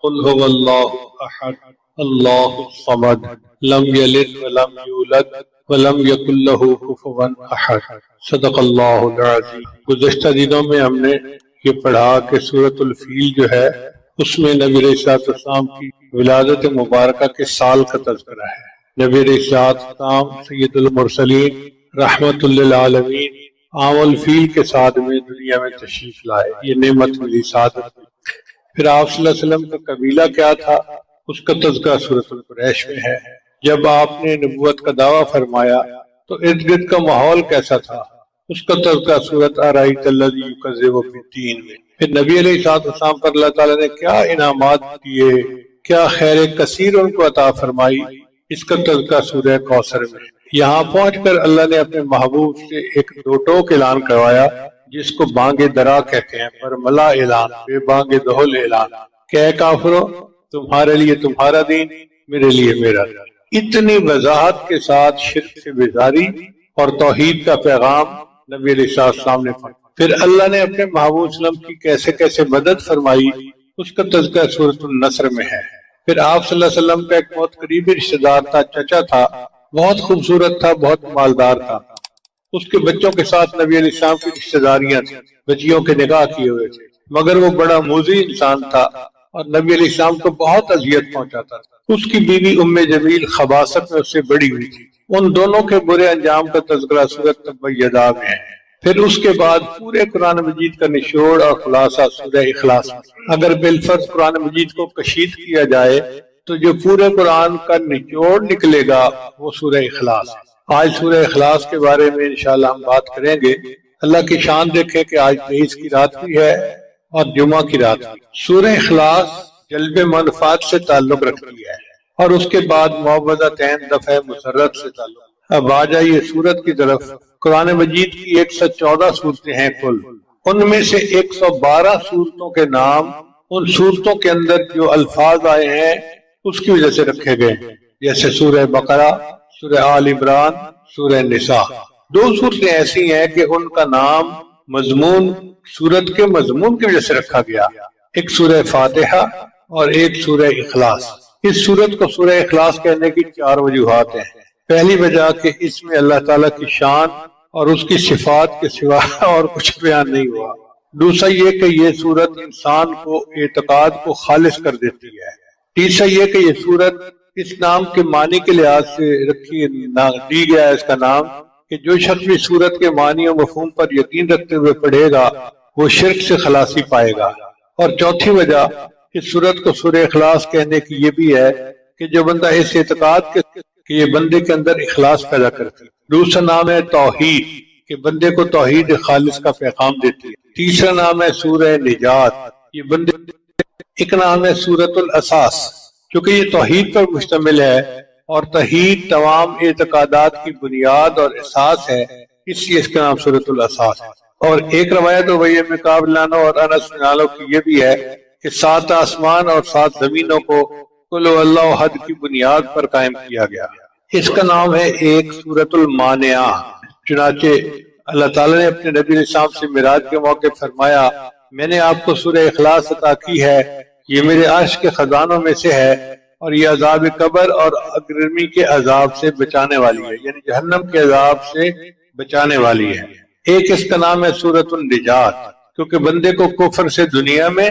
قل هو اللہ احد اللہ الصمد لم یلد ولم یولد ولم یکن لہ کفوا احد۔ صدق اللہ العظیم۔ گزشتہ دنوں میں ہم نے یہ پڑھا کہ سورۃ الفیل جو ہے اس میں نبی علیہ الصلوۃ والسلام کی ولادت مبارکہ کے سال کا تذکرہ ہے۔ نبی علیہ الصلوۃ والسلام سید المرسلین رحمت للعالمین عام الفیل کے ساتھ میں دنیا میں تشریف لائے، یہ نعمت ملی، سعادت ملی۔ پھر آپ صلی اللہ علیہ وسلم کا قبیلہ کیا تھا اس کا تذکرہ سورۃ القریش میں ہے۔ جب آپ نے نبوت کا دعویٰ فرمایا تو ارد گرد کا ماحول کیسا تھا اس کا تذکرہ سورۃ ارأیت الذی یکذب بالدین میں۔ پھر نبی علیہ الصلوۃ والسلام پر اللہ تعالیٰ نے کیا انعامات کیے، کیا خیر کثیر ان کو عطا فرمائی، اس کا تذکرہ سورہ کوثر میں۔ یہاں پہنچ کر اللہ نے اپنے محبوب سے ایک دو ٹوک اعلان کروایا جس کو بانگ درا کہتے ہیں، برملا اعلان، بے بانگ دہل اعلان کہ اے کافرو تمہارے لیے تمہارا دین، میرے لیے میرا دین۔ اتنی وضاحت کے ساتھ شرک سے بیزاری اور توحید کا پیغام نبی علیہ السلام نے پڑھا۔ پھر اللہ نے اپنے محبوب صلی اللہ علیہ وسلم کی کیسے کیسے مدد فرمائی اس کا تذکرہ سورۃ النصر میں ہے۔ پھر آپ صلی اللہ علیہ وسلم کا ایک بہت قریبی رشتہ دار تھا، چچا تھا، بہت خوبصورت تھا، بہت مالدار تھا۔ اس کے بچوں کے ساتھ نبی علیہ السلام کی رشتہ داریاں تھیں، بچیوں کے نکاح کیے ہوئے تھے، مگر وہ بڑا موذی انسان تھا اور نبی علیہ السلام کو بہت اذیت پہنچاتا تھا۔ اس کی بیوی ام جمیل خباثت میں اس سے بڑی ہوئی تھی۔ ان دونوں کے برے انجام کا تذکرہ سورۃ تبت یدا میں ہے۔ پھر اس کے بعد پورے قرآن مجید کا نچوڑ اور خلاصہ سورہ اخلاص میں۔ اگر بالفرض قرآن مجید کو کشید کیا جائے تو جو پورے قرآن کا نچوڑ نکلے گا وہ سورہ اخلاص ہے۔ آج سورہ اخلاص کے بارے میں انشاءاللہ ہم بات کریں گے۔ اللہ کی شان دیکھیں کہ آج 23 کی رات بھی ہے اور جمعہ کی رات بھی۔ سورہ اخلاص جلب منفعت سے تعلق رکھتی ہے اور اس کے بعد معوذتین دفع مسرت سے تعلق۔ اب آ جائیے سورت کی طرف۔ قرآن مجید کی 114 صورتیں ہیں کل، ان میں سے 112 صورتوں کے نام ان صورتوں کے اندر جو الفاظ آئے ہیں اس کی وجہ سے رکھے گئے، جیسے سورہ بقرہ، سورہ آل عمران، سورہ نساء۔ دو صورتیں ایسی ہیں کہ ان کا نام مضمون سورت کے مضمون کی وجہ سے رکھا گیا، ایک سورہ فاتحہ اور ایک سورہ اخلاص۔ اس سورت کو سورہ اخلاص کہنے کی 4 وجوہات ہیں۔ پہلی وجہ کہ اس میں اللہ تعالیٰ کی شان اور اس کی صفات کے سوا اور کچھ بیان نہیں ہوا۔ دوسرا یہ کہ یہ سورت انسان کو اعتقاد کو خالص کر دیتی ہے۔ تیسرا یہ کہ یہ سورت اس نام کے معنی کے لحاظ سے دی گیا ہے اس کا نام کہ جو شخص بھی سورت کے معنی و مفہوم پر یقین رکھتے ہوئے پڑھے گا وہ شرک سے خلاصی پائے گا۔ اور چوتھی وجہ اس سورت کو سورہ اخلاص کہنے کی یہ بھی ہے کہ جو بندہ اس اعتقاد کے کہ یہ بندے کے اندر اخلاص پیدا کرتی ہے۔ دوسرا نام ہے توحید کہ بندے کو توحید خالص کا پیغام دیتی ہے۔ تیسرا نام ہے سورہ نجات، یہ بندے ایک نام ہے سورۃ الاساس کیونکہ یہ توحید پر مشتمل ہے اور توحید تمام اعتقادات کی بنیاد اور اساس ہے، اس لیے اس کا نام سورۃ الاساس ہے۔ اور ایک روایت ابی بن کعب لانو اور انس بن مالک کی یہ بھی ہے کہ 7 آسمان اور 7 زمینوں کو قل هو اللہ احد کی بنیاد پر قائم کیا گیا۔ اس کا نام ہے ایک سورۃ المانعہ۔ چنانچہ اللہ تعالیٰ نے اپنے نبی علیہ السلام سے معراج کے موقع فرمایا میں نے آپ کو سورہ اخلاص عطا کی ہے، یہ میرے عرش کے خزانوں میں سے ہے اور یہ عذاب قبر اور اگرمی کے عذاب سے بچانے والی ہے، یعنی جہنم کے عذاب سے بچانے والی ہے۔ ایک اس کا نام ہے سورۃ النجات کیونکہ بندے کو کفر سے دنیا میں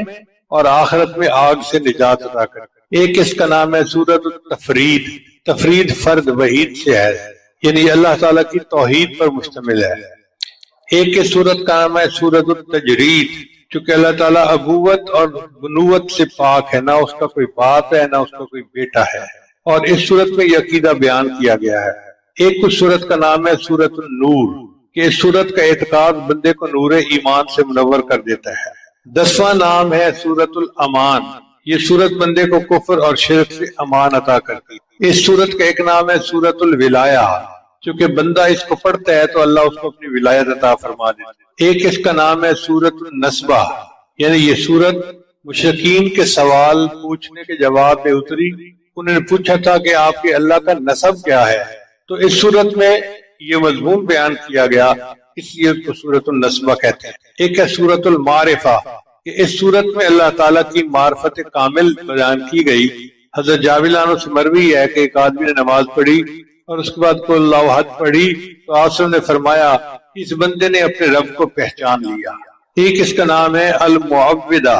اور آخرت میں آگ سے نجات عطا کرتی۔ ایک اس کا نام ہے سورۃ التفرید، تفرید فرد وحید سے ہے، یعنی اللہ تعالیٰ کی توحید پر مشتمل ہے۔ ایک اس سورت کا نام ہے سورۃ التجرید چونکہ اللہ تعالیٰ ابوت اور بنوت سے پاک ہے، نہ اس کا کوئی باپ ہے نہ اس کا کوئی بیٹا ہے، اور اس سورت میں یہ عقیدہ بیان کیا گیا ہے۔ ایک اس سورت کا نام ہے سورۃ النور کہ اس سورت کا اعتقاد بندے کو نور ایمان سے منور کر دیتا ہے۔ 10واں نام ہے سورۃ الامان، یہ سورت بندے کو کفر اور شرک سے امان عطا کرتی ہے۔ اس سورت کا ایک نام ہے سورۃ الولایہ، چونکہ بندہ اس کو پڑھتا ہے تو اللہ اس کو اپنی ولایت عطا فرما دیتا ہے۔ ایک اس کا نام ہے سورۃ النسبہ، یعنی یہ سورت مشرکین کے سوال پوچھنے کے جواب میں اتری۔ انہوں نے پوچھا تھا کہ آپ کے اللہ کا نسب کیا ہے، تو اس سورت میں یہ مضمون بیان کیا گیا، اس لیے اس کو سورۃ النسبہ کہتے ہیں۔ ایک ہے سورۃ المعرفہ، کہ اس صورت میں اللہ تعالیٰ کی معرفت کامل بیان کی گئی۔ حضرت جابر عنہ سے مروی ہے کہ ایک آدمی نے نماز پڑھی اور اس کے بعد قل اللہ احد پڑھی تو آپ نے فرمایا اس بندے نے اپنے رب کو پہچان لیا۔ ایک اس کا نام ہے المعوذہ،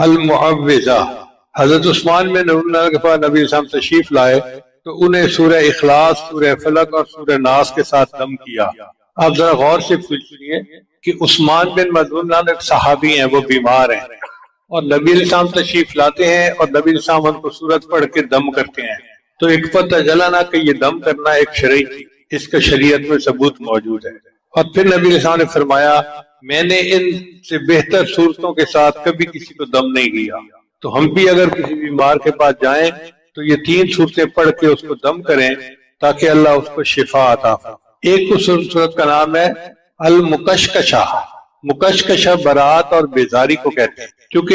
المعوذہ۔ حضرت عثمان میں کے پاس نبی صلی اللہ علیہ وسلم تشریف لائے تو انہیں سورہ اخلاص، سورہ فلق اور سورہ ناس کے ساتھ دم کیا۔ آپ ذرا غور سے سنیے کہ عثمان بن مظعون ایک صحابی ہیں، وہ بیمار ہیں اور نبی علیہ السلام تشریف لاتے ہیں اور نبی علیہ السلام ان کو سورت پڑھ کے دم کرتے ہیں۔ تو ایک پتہ چلا نا کہ یہ دم کرنا ایک شرعی تھی، اس کا شریعت میں ثبوت موجود ہے۔ اور پھر نبی علیہ السلام نے فرمایا میں نے ان سے بہتر صورتوں کے ساتھ کبھی کسی کو دم نہیں کیا، تو ہم بھی اگر کسی بیمار کے پاس جائیں تو یہ 3 صورتیں پڑھ کے اس کو دم کریں تاکہ اللہ اس کو شفا عطا فرمائے۔ ایک صورت کا نام ہے المکشکشہ۔ مکشکشہ برات اور بیزاری کو کہتے ہیں، کیونکہ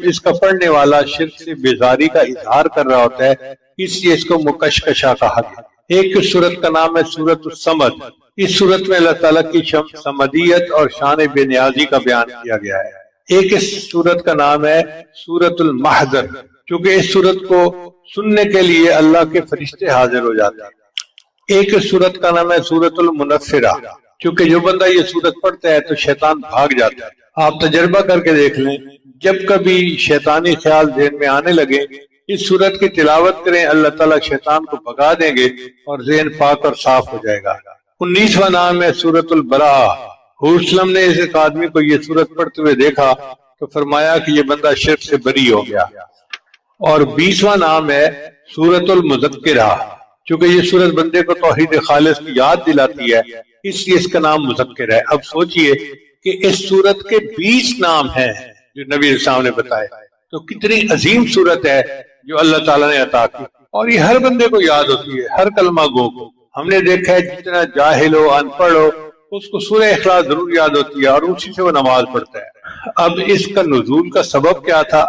اس کا پڑھنے والا شرک سے بیزاری کا اظہار کر رہا ہوتا ہے، اس لیے اس کو مکشکشہ کہا گیا۔ ایک صورت کا نام ہے سورۃ الصمد۔ اس صورت میں اللہ تعالیٰ کی صمدیت اور شان بے نیازی کا بیان کیا گیا ہے۔ ایک اس صورت کا نام ہے سورۃ المحضر، کیونکہ اس صورت کو سننے کے لیے اللہ کے فرشتے حاضر ہو جاتے ہیں۔ ایک اس صورت کا نام ہے سورۃ المنفرہ، کیونکہ جو بندہ یہ صورت پڑھتا ہے تو شیطان بھاگ جاتا ہے۔ آپ تجربہ کر کے دیکھ لیں، جب کبھی شیطانی خیال ذہن میں آنے لگے اس صورت کی تلاوت کریں، اللہ تعالیٰ شیطان کو بھگا دیں گے اور ذہن پاک اور صاف ہو جائے گا۔ 19واں نام ہے سورۃ البراءہ۔ حضور صلی اللہ علیہ وسلم نے اس آدمی کو یہ صورت پڑھتے ہوئے دیکھا تو فرمایا کہ یہ بندہ شرک سے بری ہو گیا۔ اور 20واں نام ہے سورۃ المذکرہ، چونکہ یہ صورت بندے کو توحید خالص کی یاد دلاتی ہے، اس لیے اس کا نام مذکر ہے۔ اب سوچئے کہ اس صورت کے 20 نام ہیں جو نبی علیہ السلام نے بتائے، تو کتنی عظیم صورت ہے جو اللہ تعالیٰ نے عطا کی، اور یہ ہر بندے کو یاد ہوتی ہے، ہر کلمہ گو کو۔ ہم نے دیکھا ہے جتنا جاہل ہو، ان پڑھ ہو، اس کو سورہ اخلاص ضرور یاد ہوتی ہے اور اسی سے وہ نماز پڑھتا ہے۔ اب اس کا نزول کا سبب کیا تھا؟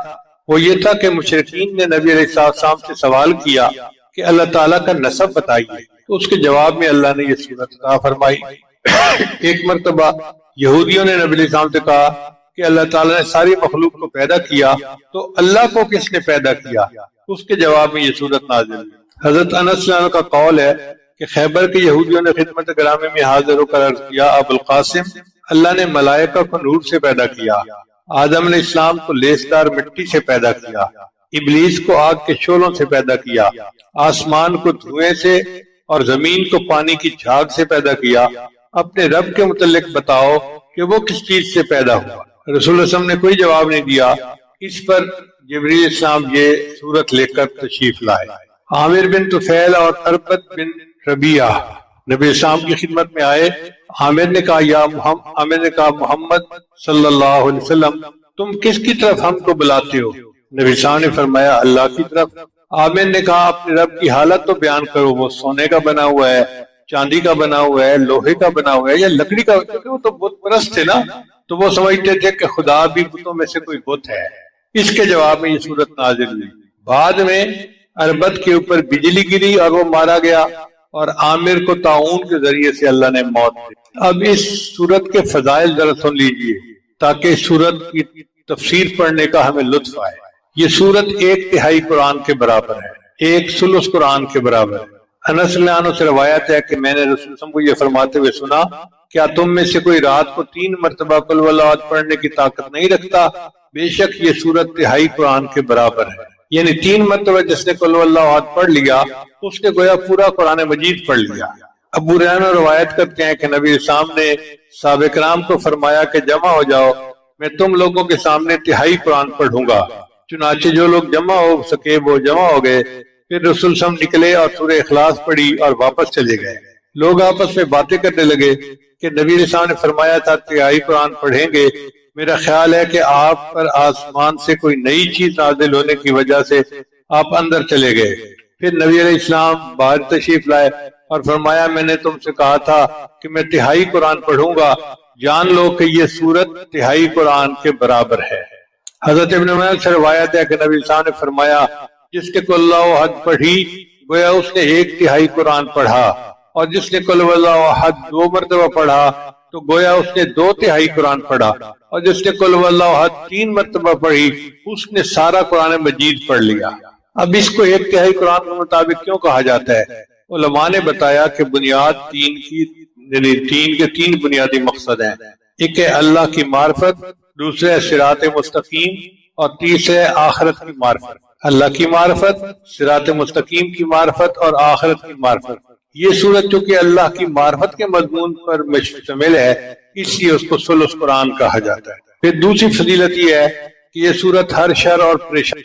وہ یہ تھا کہ مشرکین نے نبی علیہ السلام سے سوال کیا کہ اللہ تعالیٰ کا نسب بتائیے، تو اس کے جواب میں اللہ نے یہ صورت عطا فرمائی۔ ایک مرتبہ یہودیوں نے نبی علیہ السلام سے کہا کہ اللہ تعالیٰ نے ساری مخلوق کو پیدا کیا، تو اللہ کو کس نے پیدا کیا؟ اس کے جواب میں یہ صورت نازل ہوئی۔ حضرت انس رضی اللہ عنہ کا قول ہے کہ خیبر کے یہودیوں نے خدمت گرامی میں حاضر ہو کر عرض کیا، ابو القاسم، اللہ نے ملائکہ کو نور سے پیدا کیا، آدم علیہ السلام کو لیسدار مٹی سے پیدا کیا، ابلیس کو آگ کے شعلوں سے پیدا کیا، آسمان کو دھوئیں سے اور زمین کو پانی کی جھاگ سے پیدا کیا، اپنے رب کے متعلق بتاؤ کہ وہ کس چیز سے پیدا ہوا؟ رسول اللہ صلی اللہ علیہ وسلم نے کوئی جواب نہیں دیا۔ اس پر جبریل علیہ السلام یہ صورت لے کر تشریف لائے۔ عامر بن طفیل اور اربت بن ربیعہ نبی السلام کی خدمت میں آئے۔ عامر نے کہا محمد صلی اللہ علیہ وسلم، تم کس کی طرف ہم کو بلاتے ہو؟ نبی السلام نے فرمایا اللہ کی طرف۔ عامر نے کہا اپنے رب کی حالت تو بیان کرو، وہ سونے کا بنا ہوا ہے، چاندی کا بنا ہوا ہے، لوہے کا بنا ہوا ہے یا لکڑی کا؟ وہ تو بت پرست تھے نا، تو وہ سمجھتے تھے کہ خدا بھی بتوں میں سے کوئی بت ہے۔ اس کے جواب میں یہ صورت نازل ہوئی۔ بعد میں اربت کے اوپر بجلی گری اور وہ مارا گیا، اور عامر کو طاعون کے ذریعے سے اللہ نے موت دی۔ اب اس صورت کے فضائل ذرا سن لیجئے تاکہ اس صورت کی تفسیر پڑھنے کا ہمیں لطف آئے۔ یہ صورت 1/3 قرآن کے برابر ہے، 1/3 قرآن کے برابر ہے۔ انس رضی اللہ عنہ سے روایت ہے کہ میں نے رسول اللہ صلی اللہ علیہ وسلم کو یہ فرماتے ہوئے سنا، کیا تم میں سے کوئی رات کو 3 مرتبہ قل هو اللہ احد پڑھنے کی طاقت نہیں رکھتا؟ بے شک یہ صورت 1/3 قرآن کے برابر ہے۔ یعنی 3 مرتبہ جس نے قل هو اللہ احد پڑھ لیا اس نے گویا پورا قرآن مجید پڑھ لیا۔ ابو ہریرہ روایت کرتے ہیں کہ نبی السلام نے صحابہ کرام کو فرمایا کہ جمع ہو جاؤ، میں تم لوگوں کے سامنے 1/3 قرآن پڑھوں گا۔ چنانچہ جو لوگ جمع ہو سکے وہ جمع ہو گئے۔ پھر رسول صلی اللہ علیہ وسلم نکلے اور سورہ اخلاص پڑھی اور واپس چلے گئے۔ لوگ آپس میں باتیں کرنے لگے کہ نبی علیہ السلام نے فرمایا تھا 1/3 قرآن پڑھیں گے، میرا خیال ہے کہ آپ پر آسمان سے کوئی نئی چیز نازل ہونے کی وجہ سے آپ اندر چلے گئے۔ پھر نبی علیہ السلام باہر تشریف لائے اور فرمایا میں نے تم سے کہا تھا کہ میں 1/3 قرآن پڑھوں گا، جان لو کہ یہ سورت 1/3 قرآن کے برابر ہے۔ حضرت ابن عمر سے روایت ہے کہ نبی السلام نے فرمایا جس نے قل اللہ احد پڑھی گویا اس نے 1/3 قرآن پڑھا، اور جس نے قل اللہ احد 2 مرتبہ پڑھا تو گویا اس نے 2/3 قرآن پڑھا، اور جس نے قل هو اللہ احد 3 مرتبہ پڑھی اس نے سارا قرآن مجید پڑھ لیا۔ اب اس کو 1/3 قرآن کے مطابق کیوں کہا جاتا ہے؟ علماء نے بتایا کہ بنیاد تین کے 3 بنیادی مقصد ہیں۔ ایک ہے اللہ کی معرفت، دوسرے ہے صراط مستقیم، اور تیسرے ہے آخرت کی معرفت۔ اللہ کی معرفت، صراط مستقیم کی معرفت اور آخرت کی معرفت۔ یہ سورت چونکہ اللہ کی معرفت کے مضمون پر مشتمل ہے اس لیے اس کو ثلث قرآن کہا جاتا ہے۔ پھر دوسری فضیلت یہ ہے کہ یہ سورت ہر شر اور پریشانی،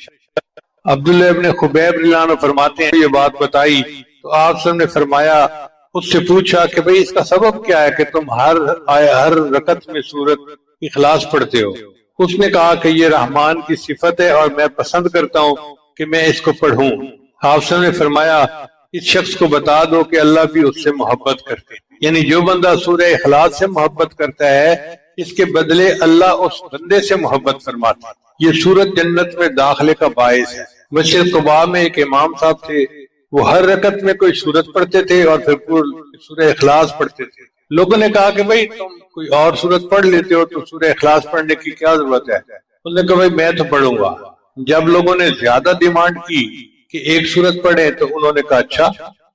عبداللہ ابن خبیب رضی اللہ عنہ فرماتے ہیں، یہ بات بتائی تو آپ صلی اللہ علیہ وسلم نے فرمایا، اس سے پوچھا کہ بھئی اس کا سبب کیا ہے کہ تم ہر رکعت میں سورت اخلاص پڑھتے ہو؟ اس نے کہا کہ یہ رحمان کی صفت ہے اور میں پسند کرتا ہوں کہ میں اس کو پڑھوں۔ آپ صلی اللہ علیہ وسلم نے فرمایا، اس شخص کو بتا دو کہ اللہ بھی اس سے محبت کرتے ہیں، یعنی جو بندہ سورہ اخلاص سے محبت کرتا ہے اس کے بدلے اللہ اس بندے سے محبت فرماتا ہے۔ یہ سورت جنت میں داخلے کا باعث ہے۔ مسجد قباء میں ایک امام صاحب تھے، وہ ہر رکعت میں کوئی سورت پڑھتے تھے اور پھر سورہ اخلاص پڑھتے تھے۔ لوگوں نے کہا کہ بھئی تم کوئی اور سورت پڑھ لیتے ہو تو سورہ اخلاص پڑھنے کی کیا ضرورت ہے؟ انہوں نے کہا بھئی میں تو پڑھوں گا۔ جب لوگوں نے زیادہ ڈیمانڈ کی کہ ایک سورت پڑھے تو انہوں نے کہا اچھا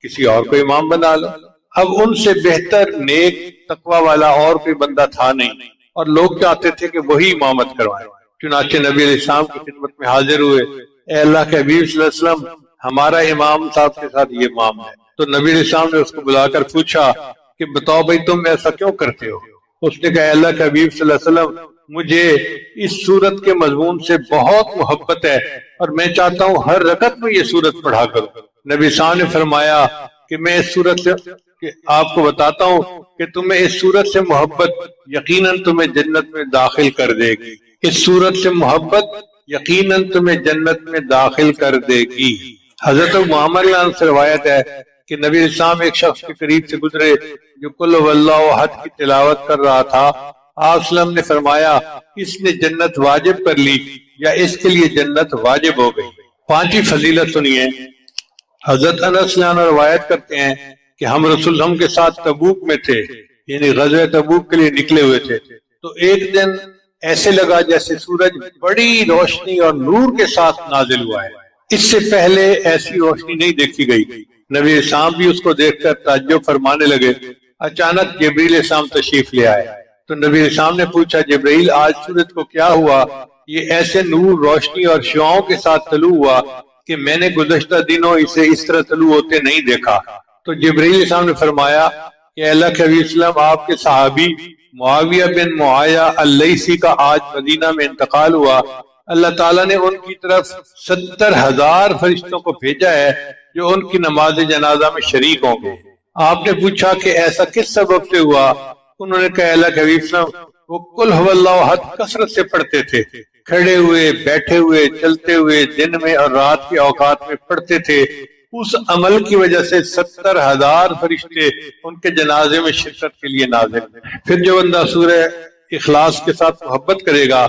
کسی اور کو امام بنا لو۔ اب ان سے بہتر نیک تقوی والا اور کوئی بندہ تھا نہیں اور لوگ چاہتے تھے کہ وہی امامت کروائیں۔ چنانچہ نبی علیہ السلام کی خدمت میں حاضر ہوئے، اے اللہ کے حبیب صلی اللہ علیہ وسلم ہمارا امام صاحب کے ساتھ یہ امام ہے۔ تو نبی علیہ السلام نے اس کو بلا کر پوچھا کہ بتاؤ بھائی تم ایسا کیوں کرتے ہو؟ اس نے کہا اے اللہ کے حبیب صلی اللہ علیہ وسلم مجھے اس سورت کے مضمون سے بہت محبت ہے اور میں چاہتا ہوں ہر رکعت میں یہ سورت پڑھا کروں۔ نبی صاحب نے فرمایا کہ میں اس سورت سے آپ کو بتاتا ہوں کہ تمہیں اس سورت سے محبت یقیناً تمہیں جنت میں داخل کر دے گی۔ اس سورت سے محبت یقیناً تمہیں جنت میں داخل کر دے گی۔ حضرت محمد سے روایت ہے کہ نبی اسلام ایک شخص کے قریب سے گزرے جو قل هو اللہ احد کی تلاوت کر رہا تھا۔ آپ صلی اللہ علیہ وسلم نے فرمایا اس نے جنت واجب کر لی یا اس کے لیے جنت واجب ہو گئی۔ 5ویں فضیلت سنیے، حضرت انس روایت کرتے ہیں کہ ہم رسول اللہ کے ساتھ تبوک میں تھے، یعنی غزوہ تبوک کے لیے نکلے ہوئے تھے، تو ایک دن ایسے لگا جیسے سورج بڑی روشنی اور نور کے ساتھ نازل ہوا ہے، اس سے پہلے ایسی روشنی نہیں دیکھی گئی۔ نبی اسلام بھی اس کو دیکھ کر تعجب فرمانے لگے۔ اچانک جبریل اسلام تشریف لے آئے تو نبی اسلام نے پوچھا جبریل آج سورج کو کیا ہوا؟ یہ ایسے نور روشنی اور شعاؤں کے ساتھ طلوع ہوا کہ میں نے گزشتہ دنوں اسے اس طرح طلوع ہوتے نہیں دیکھا۔ تو جبریل اسلام نے فرمایا کہ اللہ کے حبیب وسلم آپ کے صحابی معاویہ بن معاویہ اللیثی کا آج مدینہ میں انتقال ہوا، اللہ تعالیٰ نے ان کی طرف 70,000 فرشتوں کو بھیجا ہے جو ان کی نماز جنازہ میں شریک ہوں گے۔ آپ نے پوچھا کہ ایسا کس سبب سے ہوا؟ انہوں نے کہا اللہ کے حبیب وسلم وہ قل هو اللہ احد کثرت سے پڑھتے تھے، کھڑے ہوئے، بیٹھے ہوئے، چلتے ہوئے، دن میں اور رات کے اوقات میں پڑھتے تھے۔ اس عمل کی وجہ سے 70,000 فرشتے ان کے جنازے میں شرکت کے لیے نازل ہیں۔ پھر جو بندہ سورہ اخلاص کے ساتھ محبت کرے گا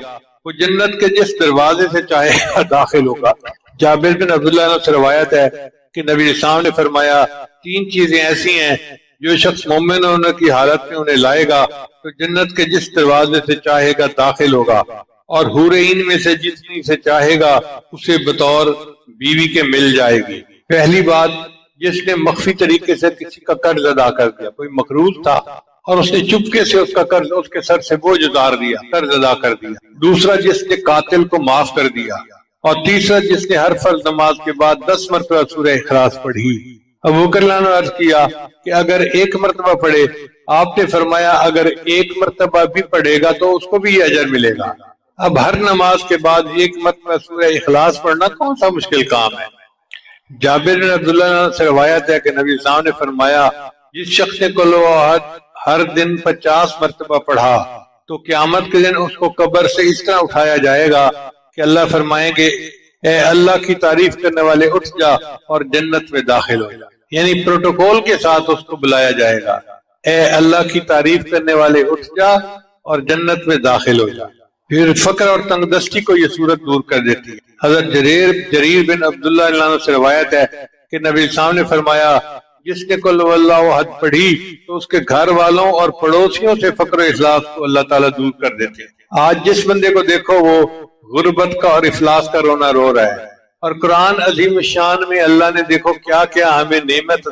وہ جنت کے جس دروازے سے چاہے گا داخل ہوگا۔ جابر بن عبداللہ سے روایت ہے کہ نبی اسلام نے فرمایا 3 چیزیں ایسی ہیں جو شخص مومن ہونے کی حالت میں انہیں لائے گا تو جنت کے جس دروازے سے چاہے گا داخل ہوگا، اور حور عین میں سے جتنی سے چاہے گا اسے بطور بیوی کے مل جائے گی۔ پہلی بات، جس نے مخفی طریقے سے کسی کا قرض ادا کر دیا، کوئی مقروض تھا اور اس نے چپکے سے اس کا قرض اس کے سر سے بوجھ اتار دیا، قرض ادا کر دیا۔ دوسرا، جس نے قاتل کو معاف کر دیا، اور تیسرا، جس نے ہر فرض نماز کے بعد 10 مرتبہ سورہ اخلاص پڑھی۔ ابو بکر نے عرض کیا کہ اگر 1 مرتبہ پڑھے، آپ نے فرمایا اگر 1 مرتبہ بھی پڑھے گا تو اس کو بھی یہ اجر ملے گا۔ اب ہر نماز کے بعد 1 مرتبہ سورہ اخلاص پڑھنا کون سا مشکل کام ہے؟ جابر بن عبداللہ سے روایت ہے کہ نبی صاحب نے فرمایا جس شخص نے قل هو احد ہر دن 50 مرتبہ پڑھا تو قیامت کے دن اس کو قبر سے اس طرح اٹھایا جائے گا کہ اللہ فرمائیں گے اے اللہ کی تعریف کرنے والے اٹھ جا اور جنت میں داخل ہو جا، یعنی پروٹوکول کے ساتھ اس کو بلایا جائے گا، اے اللہ کی تعریف کرنے والے اٹھ جا اور جنت میں داخل ہو جا۔ پھر فقر اور تنگ دستی کو یہ صورت دور کر دیتی ہے۔ حضرت جریر بن عبداللہ سے روایت ہے کہ نبی صاحب نے فرمایا جس نے قل هو اللہ احد پڑھی تو اس کے گھر والوں اور پڑوسیوں سے فقر و افلاس کو اللہ تعالیٰ دور کر دیتے ہیں۔ آج جس بندے کو دیکھو وہ غربت کا اور افلاس کا رونا رو رہا ہے، اور قرآن عظیم الشان میں اللہ نے دیکھو کیا کیا ہمیں نعمت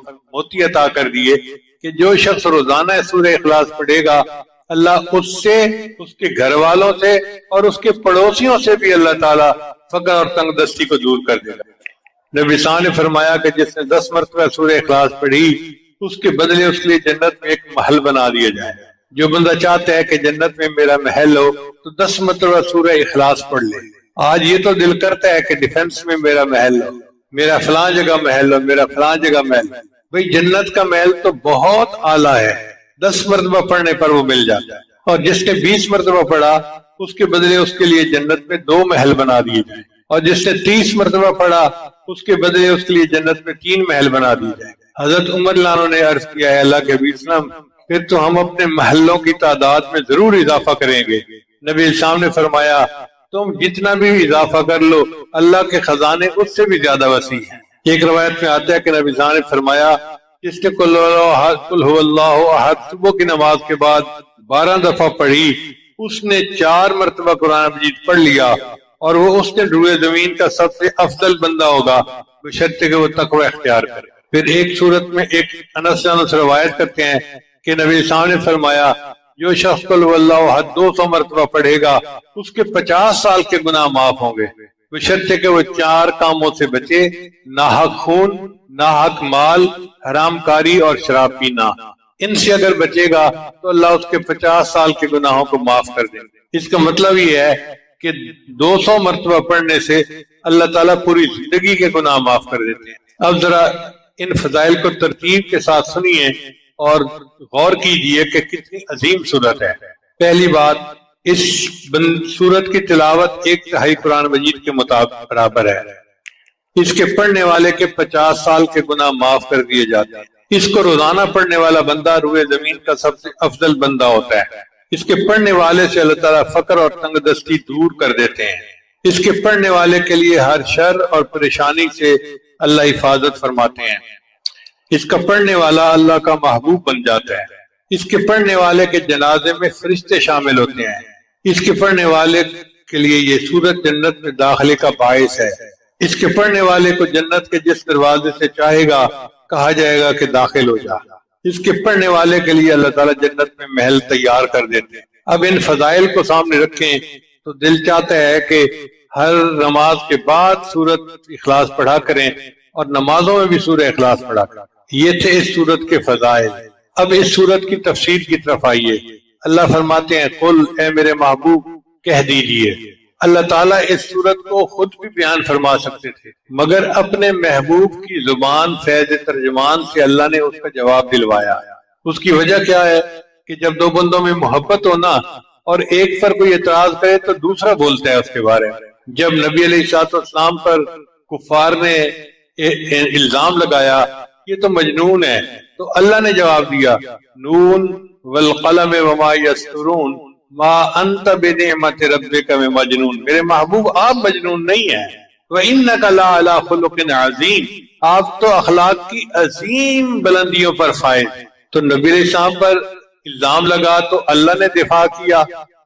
موتی عطا کر دیے کہ جو شخص روزانہ سورہ اخلاص پڑھے گا اللہ اس سے، اس کے گھر والوں سے اور اس کے پڑوسیوں سے بھی اللہ تعالیٰ فقر اور تنگ دستی کو دور کر دے گا۔ نبی صاحب نے فرمایا کہ جس نے 10 مرتبہ سورہ اخلاص پڑھی اس کے بدلے اس کے لیے جنت میں ایک محل بنا دیا جائے۔ جو بندہ چاہتا ہے کہ جنت میں میرا محل ہو تو 10 مرتبہ سورہ اخلاص پڑھ لے۔ آج یہ تو دل کرتا ہے کہ ڈیفنس میں میرا محل ہو، میرا فلاں جگہ محل ہو، میرا فلاں جگہ محل ہو۔ بھئی جنت کا محل تو بہت اعلیٰ ہے، 10 مرتبہ پڑھنے پر وہ مل جاتا ہے، اور جس نے 20 مرتبہ پڑھا اس کے بدلے اس کے لیے جنت میں 2 محل بنا دیے جائیں، اور جس نے 30 مرتبہ پڑھا اس کے بدلے اس کے لیے جنت میں 3 محل بنا دیے جائیں۔ حضرت عمر لانو نے عرض کیا ہے اللہ کے حبیب وسلم پھر تو ہم اپنے محلوں کی تعداد میں ضرور اضافہ کریں گے۔ نبی اسلام نے فرمایا تم جتنا بھی اضافہ کر لو اللہ کے خزانے اس سے بھی زیادہ وسیع ہیں۔ ایک روایت میں آتا ہے کہ نبی صاحب نے فرمایا جس نے قل هو اللہ احد صبح کی نماز کے بعد 12 دفعہ پڑھی اس نے 4 مرتبہ قرآن مجید پڑھ لیا اور وہ اس نے روئے زمین کا سب سے افضل بندہ ہوگا بشرطے کہ وہ تقوی اختیار کرے۔ پھر ایک صورت میں ایک انس روایت کرتے ہیں کہ نبی صاحب نے فرمایا جو شخص قل هو اللہ احد 200 مرتبہ پڑھے گا اس کے 50 سال کے گناہ معاف ہوں گے بشرطے کہ وہ 4 کاموں سے بچے، ناحق خون، ناحق مال، حرام کاری اور شراب پینا۔ ان سے اگر بچے گا تو اللہ اس کے 50 سال کے گناہوں کو معاف کر دیں گے۔ اس کا مطلب یہ ہے کہ 200 مرتبہ پڑھنے سے اللہ تعالیٰ پوری زندگی کے گناہ معاف کر دیتے ہیں۔ اب ذرا ان فضائل کو ترتیب کے ساتھ سنیے اور غور کیجئے کہ کتنی عظیم صورت ہے۔ پہلی بات، اس سورت کی تلاوت 1/3 قرآن مجید کے مطابق برابر ہے۔ اس کے پڑھنے والے کے 50 سال کے گناہ معاف کر دیے جاتے ہیں۔ اس کو روزانہ پڑھنے والا بندہ روئے زمین کا سب سے افضل بندہ ہوتا ہے۔ اس کے پڑھنے والے سے اللہ تعالیٰ فقر اور تنگ دستی دور کر دیتے ہیں۔ اس کے پڑھنے والے کے لیے ہر شر اور پریشانی سے اللہ حفاظت فرماتے ہیں۔ اس کا پڑھنے والا اللہ کا محبوب بن جاتا ہے۔ اس کے پڑھنے والے کے جنازے میں فرشتے شامل ہوتے ہیں۔ اس کے پڑھنے والے کے لیے یہ سورت جنت میں داخلے کا باعث ہے۔ اس کے پڑھنے والے کو جنت کے جس دروازے سے چاہے گا کہا جائے گا کہ داخل ہو جا۔ اس کے پڑھنے والے کے لیے اللہ تعالیٰ جنت میں محل تیار کر دیتے ہیں۔ اب ان فضائل کو سامنے رکھیں تو دل چاہتا ہے کہ ہر نماز کے بعد سورت اخلاص پڑھا کریں اور نمازوں میں بھی سورہ اخلاص پڑھا کریں۔ یہ تھے اس سورت کے فضائل۔ اب اس سورت کی تفسیر کی طرف آئیے۔ اللہ فرماتے ہیں قل اے میرے محبوب کہہ دیجئے۔ اللہ تعالیٰ اس سورت کو خود بھی بیان فرما سکتے تھے مگر اپنے محبوب کی زبان فیض ترجمان سے اللہ نے اس کا جواب دلوایا۔ اس کی وجہ کیا ہے کہ جب 2 بندوں میں محبت ہونا اور ایک پر کوئی اعتراض کرے تو دوسرا بولتا ہے اس کے بارے میں۔ جب نبی علیہ السلام پر کفار نے الزام لگایا یہ تو مجنون ہے تو اللہ نے جواب دیا نون والقلم وما یسطرون ما انت بنعمت ربک بمجنون، میرے محبوب آپ مجنون نہیں ہیں، وانک لعلی خلق عظیم، آپ تو اخلاق کی عظیم بلندیوں پر فائز۔ تو نبی علیہ السلام پر الزام لگا تو اللہ نے دفاع کیا،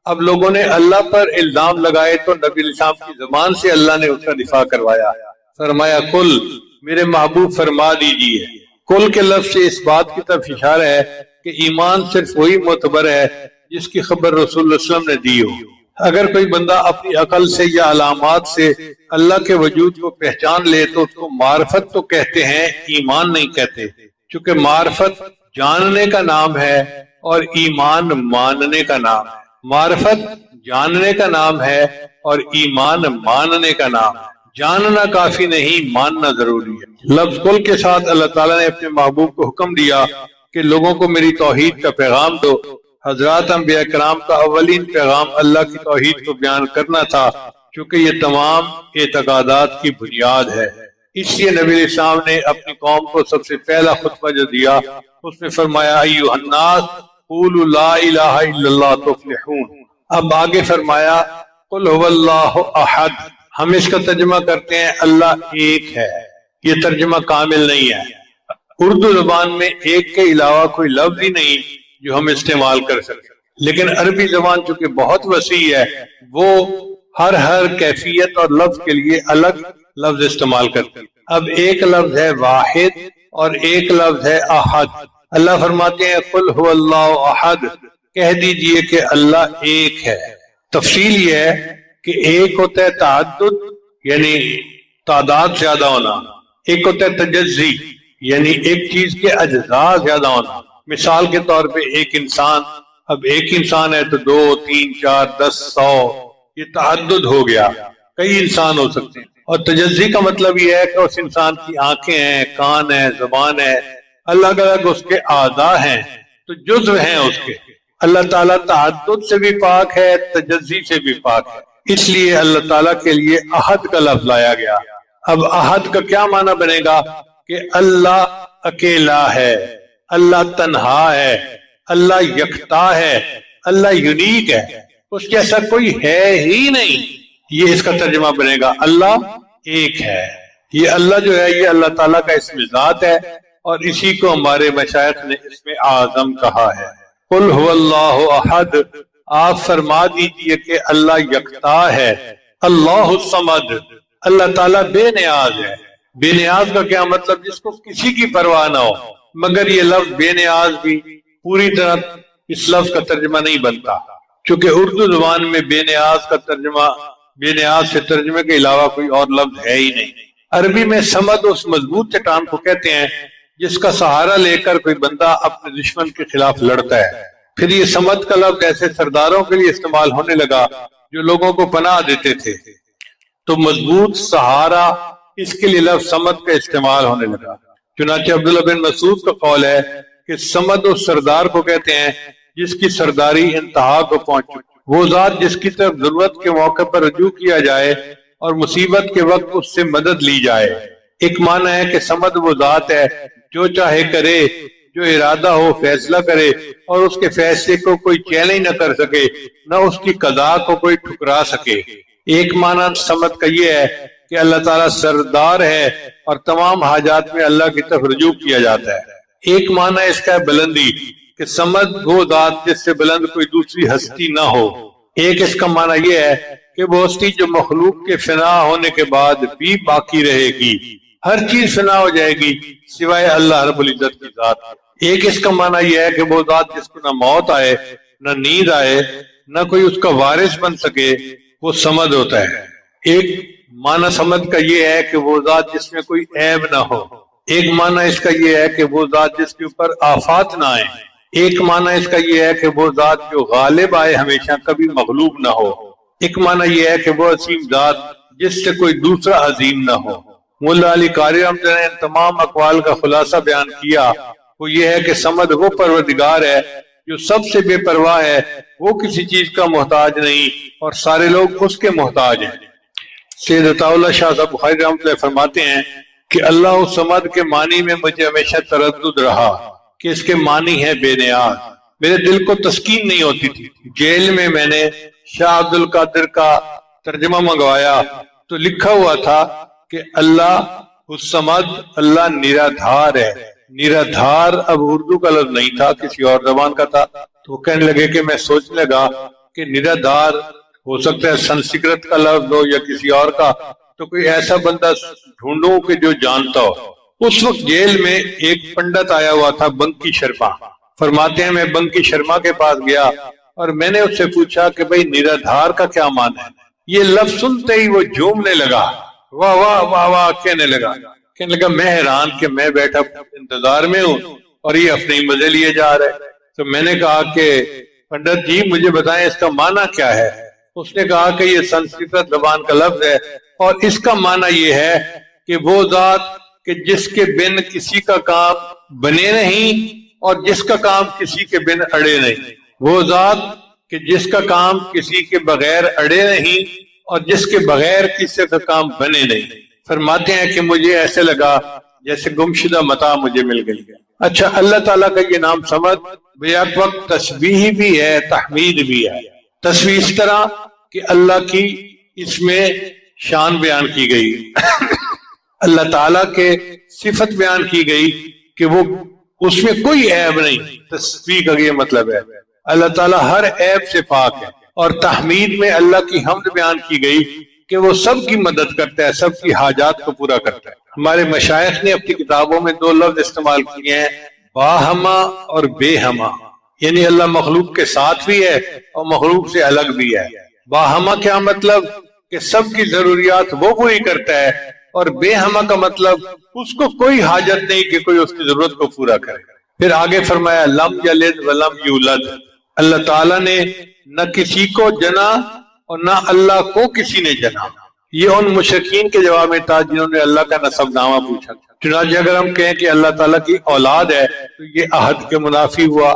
اب لوگوں نے اللہ پر الزام لگائے تو نبی علیہ السلام کی زبان سے اللہ نے اس کا دفاع کروایا۔ فرمایا کل میرے محبوب فرما دیجئے۔ کل کے لفظ سے اس بات کی طرف اشارہ ہے کہ ایمان صرف وہی معتبر ہے جس کی خبر رسول اللہ صلی اللہ علیہ وسلم نے دی ہو۔ اگر کوئی بندہ اپنی عقل سے یا علامات سے اللہ کے وجود کو پہچان لے تو اس کو معرفت تو کہتے ہیں، ایمان نہیں کہتے، چونکہ معرفت جاننے کا نام ہے اور ایمان ماننے کا نام ہے۔ معرفت جاننے کا نام ہے اور ایمان ماننے کا نام ہے۔ جاننا کافی نہیں، ماننا ضروری ہے۔ لفظ کل کے ساتھ اللہ تعالیٰ نے اپنے محبوب کو حکم دیا کہ لوگوں کو میری توحید کا پیغام دو۔ حضرات انبیاء کرام کا اولین پیغام اللہ کی توحید کو بیان کرنا تھا، چونکہ یہ تمام اعتقادات کی بنیاد ہے۔ اس لیے نبی علیہ السلام نے اپنی قوم کو سب سے پہلا خطبہ جو دیا اس میں فرمایا ایھا الناس قولوا لا الہ الا اللہ تفلحون۔ اب آگے فرمایا قل هو اللہ احد۔ ہم اس کا ترجمہ کرتے ہیں اللہ ایک ہے، یہ ترجمہ کامل نہیں ہے۔ اردو زبان میں ایک کے علاوہ کوئی لفظ ہی نہیں جو ہم استعمال کر سکیں۔ لیکن عربی زبان چونکہ بہت وسیع ہے، وہ ہر کیفیت اور لفظ کے لیے الگ لفظ استعمال کرتی ہے۔ اب ایک لفظ ہے واحد اور ایک لفظ ہے احد۔ اللہ فرماتے ہیں قل هو اللہ احد، کہہ دیجئے کہ اللہ ایک ہے۔ تفصیل یہ ہے کہ ایک ہوتا ہے تعدد یعنی تعداد زیادہ ہونا، ایک ہوتا ہے تجزی یعنی ایک چیز کے اجزاء زیادہ ہونا۔ مثال کے طور پہ ایک انسان، اب ایک انسان ہے تو 2 3 4 10 100، یہ تعدد ہو گیا، کئی انسان ہو سکتے ہیں۔ اور تجزی کا مطلب یہ ہے کہ اس انسان کی آنکھیں ہیں، کان ہیں، زبان ہے، الگ الگ اس کے اعضاء ہیں تو جزو ہیں اس کے۔ اللہ تعالیٰ تعدد سے بھی پاک ہے، تجزی سے بھی پاک ہے، اس لیے اللہ تعالیٰ کے لیے احد کا لفظ لایا گیا۔ اب احد کا کیا معنی بنے گا کہ اللہ اکیلا ہے، اللہ تنہا ہے، اللہ یکتا ہے، اللہ یونیک ہے، اس جیسا کوئی ہے ہی نہیں، یہ اس کا ترجمہ بنے گا۔ اللہ ایک ہے، یہ اللہ جو ہے یہ اللہ تعالیٰ کا اسم ذات ہے اور اسی کو ہمارے مشائخ نے اسم اعظم کہا ہے۔ قل هو اللہ احد، آپ فرما دیجئے کہ اللہ یکتا ہے۔ اللہ الصمد، اللہ تعالیٰ بے نیاز ہے۔ بے نیاز کا کیا مطلب؟ جس کو کسی کی پرواہ نہ ہو، مگر یہ لفظ بے نیاز بھی پوری طرح اس لفظ کا ترجمہ نہیں بنتا، چونکہ اردو زبان میں بے نیاز کا ترجمہ، بے نیاز سے ترجمے کے علاوہ کوئی اور لفظ ہے ہی نہیں۔ عربی میں صمد اس مضبوط چٹان کو کہتے ہیں جس کا سہارا لے کر کوئی بندہ اپنے دشمن کے خلاف لڑتا ہے۔ پھر یہ صمد کا لفظ ایسے سرداروں کے لیے استعمال ہونے لگا جو لوگوں کو پناہ دیتے تھے، تو مضبوط سہارا اس کے لیے لفظ صمد کا استعمال ہونے لگا۔ چنانچہ عبداللہ بن مسعود کا قول ہے کہ صمد اس سردار کو کہتے ہیں جس کی سرداری انتہا کو پہنچ چکی، وہ ذات جس کی طرف ضرورت کے موقع پر رجوع کیا جائے اور مصیبت کے وقت اس سے مدد لی جائے۔ ایک معنی ہے کہ صمد وہ ذات ہے جو چاہے کرے، جو ارادہ ہو فیصلہ کرے اور اس کے فیصلے کو کوئی چیلنج نہ کر سکے، نہ اس کی قضا کو کوئی ٹھکرا سکے۔ ایک معنی صمد کا یہ ہے کہ اللہ تعالیٰ سردار ہے اور تمام حاجات میں اللہ کی طرف رجوع کیا جاتا ہے۔ ایک معنی اس کا ہے بلندی، کہ صمد وہ ذات جس سے بلند کوئی دوسری ہستی نہ ہو۔ ایک اس کا معنی یہ ہے کہ وہ ہستی جو مخلوق کے فنا ہونے کے بعد بھی باقی رہے گی، ہر چیز فنا ہو جائے گی سوائے اللہ رب العزت کی ذات۔ ایک اس کا معنی یہ ہے کہ وہ ذات جس کو نہ موت آئے، نہ نیند آئے، نہ کوئی اس کا وارث بن سکے، وہ صمد ہوتا ہے۔ ایک معنی صمد کا یہ ہے کہ وہ ذات جس میں کوئی عیب نہ ہو۔ ایک معنی اس کا یہ ہے کہ وہ ذات جس کے اوپر آفات نہ آئے۔ ایک معنی اس کا یہ ہے کہ وہ ذات جو غالب آئے ہمیشہ، کبھی مغلوب نہ ہو۔ ایک معنی یہ ہے کہ وہ عظیم ذات جس سے کوئی دوسرا عظیم نہ ہو۔ مولا علی قاری رحمۃ اللہ نے تمام اقوال کا خلاصہ بیان کیا، وہ یہ ہے کہ صمد وہ پروردگار ہے جو سب سے بے پرواہ ہے، وہ کسی چیز کا محتاج نہیں اور سارے لوگ اس کے محتاج ہیں۔ سید عطا اللہ شاہ صاحب بخاری رحمۃ اللہ فرماتے ہیں کہ اللہ الصمد کے معنی میں مجھے ہمیشہ تردد رہا کہ اس کے معنی ہے بے نیاز۔ میرے دل کو تسکین نہیں ہوتی تھی۔ جیل میں نے شاہ عبد القادر کا ترجمہ منگوایا تو لکھا ہوا تھا کہ اللہ الصمد، اللہ نرادھار ہے۔ نرادھار اب اردو کا لفظ نہیں تھا، کسی اور زبان کا تھا، تو وہ کہنے لگے کہ میں سوچنے لگا کہ نرادھار ہو سکتا ہے سنسکرت کا لفظ ہو یا کسی اور کا، تو کوئی ایسا بندہ ڈھونڈوں کہ جو جانتا ہو۔ اس وقت جیل میں ایک پنڈت آیا ہوا تھا، بنکی شرما۔ فرماتے ہیں میں بنکی شرما کے پاس گیا اور میں نے اس سے پوچھا کہ بھئی نرادھار کا کیا معنی ہے؟ یہ لفظ سنتے ہی وہ جھومنے لگا، واہ واہ واہ واہ کہنے لگا میں حیران کہ میں بیٹھا انتظار میں ہوں اور یہ اپنے مزے لیے جا رہے۔ تو میں نے کہا کہ پنڈت جی مجھے بتائیں اس کا معنی کیا ہے؟ اس نے کہا کہ یہ سنسکرت زبان کا لفظ ہے اور اس کا معنی یہ ہے کہ وہ ذات کہ جس کے بن کسی کا کام بنے نہیں اور جس کا کام کسی کے بن اڑے نہیں، وہ ذات کہ جس کا کام کسی کے بغیر اڑے نہیں اور جس کے بغیر کسی کا کام بنے نہیں۔ فرماتے ہیں کہ مجھے ایسے لگا جیسے گمشدہ متاع مجھے مل گئی۔ اچھا، اللہ تعالیٰ کا یہ نام صمد بیک وقت تسبیح بھی ہے، تحمید بھی ہے۔ تسبیح اس طرح کہ اللہ کی اس میں شان بیان کی گئی، اللہ تعالیٰ کے صفت بیان کی گئی کہ وہ اس میں کوئی عیب نہیں، تسبیح کا یہ مطلب ہے۔ اللہ تعالیٰ ہر عیب سے پاک ہے۔ اور تحمید میں اللہ کی حمد بیان کی گئی کہ وہ سب کی مدد کرتا ہے، سب کی حاجات کو پورا کرتا ہے۔ ہمارے مشائخ نے اپنی کتابوں میں دو لفظ استعمال کیے ہیں، باہما اور بے ہما، یعنی اللہ مخلوق کے ساتھ بھی ہے اور مخلوق سے الگ بھی ہے۔ باہما کیا مطلب کہ سب کی ضروریات وہ پوری کرتا ہے، اور بے ہما کا مطلب اس کو کوئی حاجت نہیں کہ کوئی اس کی ضرورت کو پورا کرے۔ پھر آگے فرمایا لم یلد ولم یولد، اللہ تعالیٰ نے نہ کسی کو جنا اور نہ اللہ کو کسی نے جنا۔ یہ ان مشرکین کے جواب میں تھا جنہوں نے اللہ کا نسب نامہ پوچھا۔ چنانچہ اگر ہم کہیں کہ اللہ تعالیٰ کی اولاد ہے تو یہ عہد کے منافی ہوا،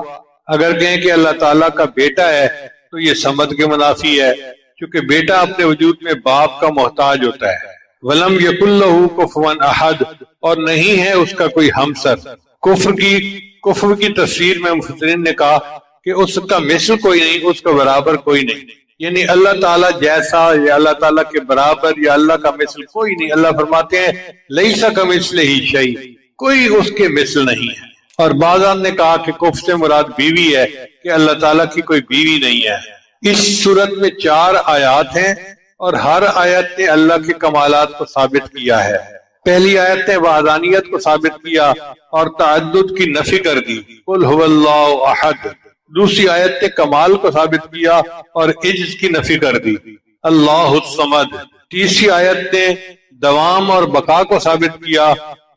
اگر کہیں کہ اللہ تعالیٰ کا بیٹا ہے تو یہ صمد کے منافی ہے، کیونکہ بیٹا اپنے وجود میں باپ کا محتاج ہوتا ہے۔ ولم یکن لہ کفوا احد، اور نہیں ہے اس کا کوئی ہمسر۔ کفر کی تفسیر میں مفسرین نے کہا کہ اس کا مثل کوئی نہیں، اس کا برابر کوئی نہیں، یعنی اللہ تعالیٰ جیسا یا اللہ تعالیٰ کے برابر یا اللہ کا مثل کوئی نہیں۔ اللہ فرماتے ہیں لیسا کمثلہ شیء، کوئی اس کے مثل نہیں ہے۔ اور بعضوں نے کہا کہ کفر سے مراد بیوی ہے، کہ اللہ تعالیٰ کی کوئی بیوی نہیں ہے۔ اس صورت میں 4 آیات ہیں اور ہر آیت نے اللہ کے کمالات کو ثابت کیا ہے۔ پہلی آیت نے وحدانیت کو ثابت کیا اور تعدد کی نفی کر دی، قل هو اللہ احد۔ دوسری آیت نے کمال کو ثابت کیا اور عجز کی نفی کر دی، اللہ الصمد۔ تیسری آیت نے دوام اور بقا کو ثابت کیا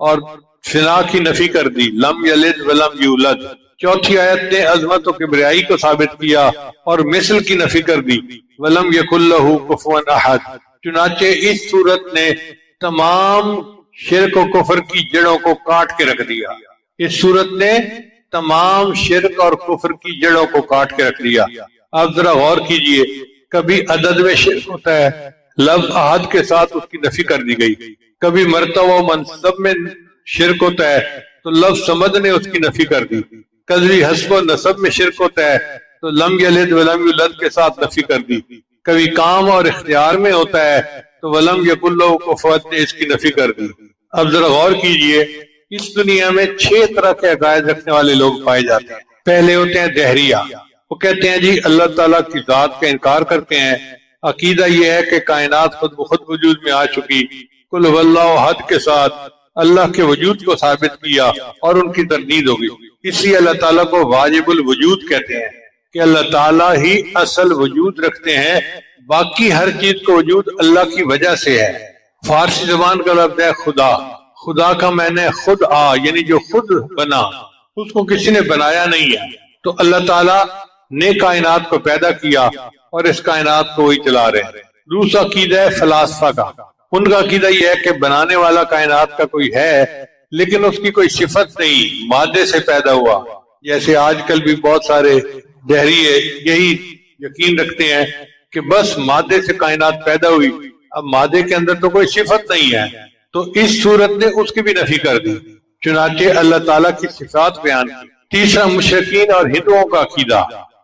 اور فنا کی نفی کر دی، لم یلد ولم یولد۔ چوتھی آیت نے عظمت و کبریائی کو ثابت کیا اور مثل کی نفی کر دی، ولم یکن لہ کفوا احد۔ چنانچہ اس صورت نے تمام شرک و کفر کی جڑوں کو کاٹ کے رکھ دیا۔ اس صورت نے تمام شرک اور کفر کی جڑوں کو کاٹ کے رکھ دیا۔ آپ ذرا غور کیجئے، کبھی عدد میں شرک ہوتا ہے، لفظ احد کے ساتھ اس کی نفی کر دی گئی، کبھی مرتبہ و منصب میں شرک ہوتا ہے تو لفظ صمد نے اس کی نفی کر دی، کبھی حسب و نسب میں شرک ہوتا ہے تو لم یلد ولم یولد کے ساتھ نفی کر دی، کبھی کام اور اختیار میں ہوتا ہے تو ولم یکن لہ کفوا نے اس کی نفی کر دی۔ اب ذرا غور کیجئے، اس دنیا میں 6 طرح کے عقائد رکھنے والے لوگ پائے جاتے ہیں۔ پہلے ہوتے ہیں دہریہ، وہ کہتے ہیں جی اللہ تعالیٰ کی ذات کا انکار کرتے ہیں، عقیدہ یہ ہے کہ کائنات خود بخود وجود میں آ چکی، قل هو اللہ احد کے ساتھ اللہ کے وجود کو ثابت کیا اور ان کی تردید ہوگی۔ اس لیے اللہ تعالیٰ کو واجب الوجود کہتے ہیں کہ اللہ تعالیٰ ہی اصل وجود رکھتے ہیں، باقی ہر چیز کو وجود اللہ کی وجہ سے ہے۔ فارسی زبان کا لفظ ہے خدا، خدا کا معنی خود یعنی جو خود بنا، اس کو کسی نے بنایا نہیں ہے۔ تو اللہ تعالیٰ نے کائنات کو پیدا کیا اور اس کائنات کو وہی چلا رہے ہیں۔ دوسرا عقیدہ ہے فلاسفہ کا، ان کا عقیدہ یہ ہے کہ بنانے والا کائنات کا کوئی ہے لیکن اس کی کوئی صفت نہیں، مادے سے پیدا ہوا۔ جیسے آج کل بھی بہت سارے دہریے یہی یقین رکھتے ہیں کہ بس مادے سے کائنات پیدا ہوئی، اب مادے کے اندر تو کوئی صفت نہیں ہے، تو اس صورت نے اس کی بھی نفی کر دی، چنانچہ اللہ تعالیٰ کی صفات بیان کی۔ تیسرا مشرکین اور ہندوؤں کا عقیدہ،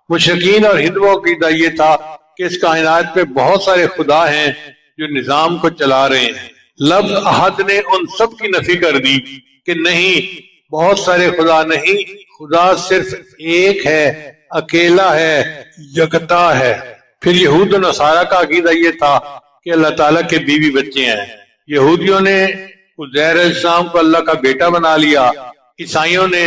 مشرکین اور ہندوؤں کا عقیدہ یہ تھا کہ اس کائنات میں بہت سارے خدا ہیں جو نظام کو چلا رہے ہیں۔ لفظ احد نے ان سب کی نفی کر دی کہ نہیں، بہت سارے خدا نہیں، خدا صرف ایک ہے، اکیلا ہے، یکتا ہے۔ پھر یہود و نصارہ کا عقیدہ یہ تھا کہ اللہ تعالیٰ کے بیوی بچے ہیں۔ یہودیوں نے عزیر علیہ السلام کو اللہ کا بیٹا بنا لیا، عیسائیوں نے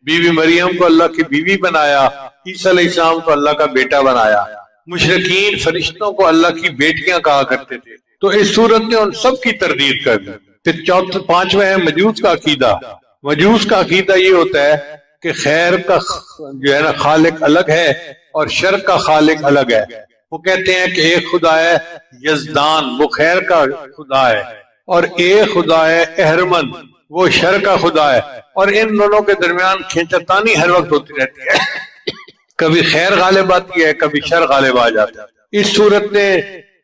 بیوی مریم کو اللہ کی بیوی بنایا، عیسیٰ علیہ السلام کو اللہ کا بیٹا بنایا۔ مشرکین فرشتوں کو اللہ کی بیٹیاں کہا کرتے تھے، تو اس صورت نے ان سب کی تردید کر دی۔ پھر پانچواں ہے مجوس کا عقیدہ۔ مجوس کا عقیدہ یہ ہوتا ہے کہ خیر کا جو ہے نا خالق الگ ہے اور شر کا خالق الگ ہے۔ وہ کہتے ہیں کہ ایک خدا ہے یزدان، وہ خیر کا خدا ہے، اور ایک خدا ہے اہرمن، وہ شر کا خدا ہے، اور ان دونوں کے درمیان کھینچتانی ہر وقت ہوتی رہتی ہے، کبھی خیر غالب آتی ہے، کبھی شر غالب آ جاتا ہے۔ اس صورت نے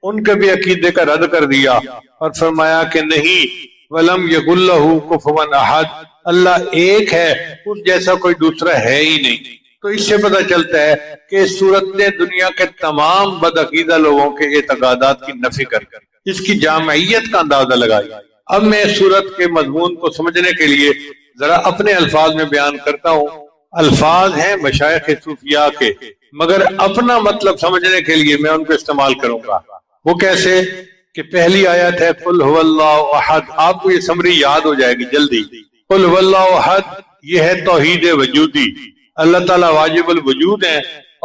ان کے بھی عقیدے کا رد کر دیا اور فرمایا کہ نہیں، وَلَمْ يَكُن لَّهُ كُفُوًا أَحَدٌ، اللہ ایک ہے، اس جیسا کوئی دوسرا ہے ہی نہیں۔ تو اس سے پتہ چلتا ہے کہ اس صورت نے دنیا کے تمام بدعقیدہ لوگوں کے اعتقادات کی نفی کر اس کی جامعیت کا اندازہ لگایا۔ اب میں اس صورت کے مضمون کو سمجھنے کے لیے ذرا اپنے الفاظ میں بیان کرتا ہوں۔ الفاظ ہیں مشائخ صوفیاء کے، مگر اپنا مطلب سمجھنے کے لیے میں ان کو استعمال کروں گا۔ وہ کیسے کہ پہلی آیت ہے قل هو اللہ احد، آپ کو یہ سمری یاد ہو جائے گی جلدی۔ قل هو اللہ احد یہ ہے توحید وجودی، اللہ تعالیٰ واجب الوجود ہے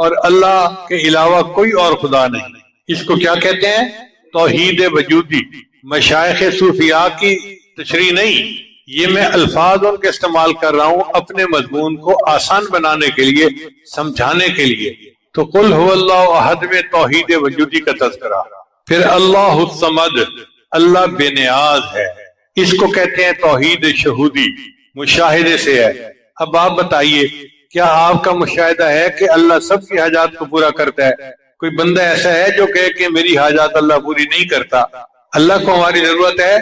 اور اللہ کے علاوہ کوئی اور خدا نہیں۔ اس کو کیا کہتے ہیں؟ توحید وجودی۔ مشائخ صوفیاء کی تشریح نہیں، یہ میں الفاظ ان کے استعمال کر رہا ہوں اپنے مضمون کو آسان بنانے کے لیے، سمجھانے کے لیے۔ تو قل هو اللہ احد میں توحید وجودی کا تذکرہ، پھر اللہ الصمد، اللہ بے نیاز ہے، اس کو کہتے ہیں توحید شہودی، مشاہدے سے ہے۔ اب آپ بتائیے کیا آپ کا مشاہدہ ہے کہ اللہ سب کی حاجات کو پورا کرتا ہے؟ کوئی بندہ ایسا ہے جو کہے کہ میری حاجات اللہ پوری نہیں کرتا؟ اللہ کو ہماری ضرورت ہے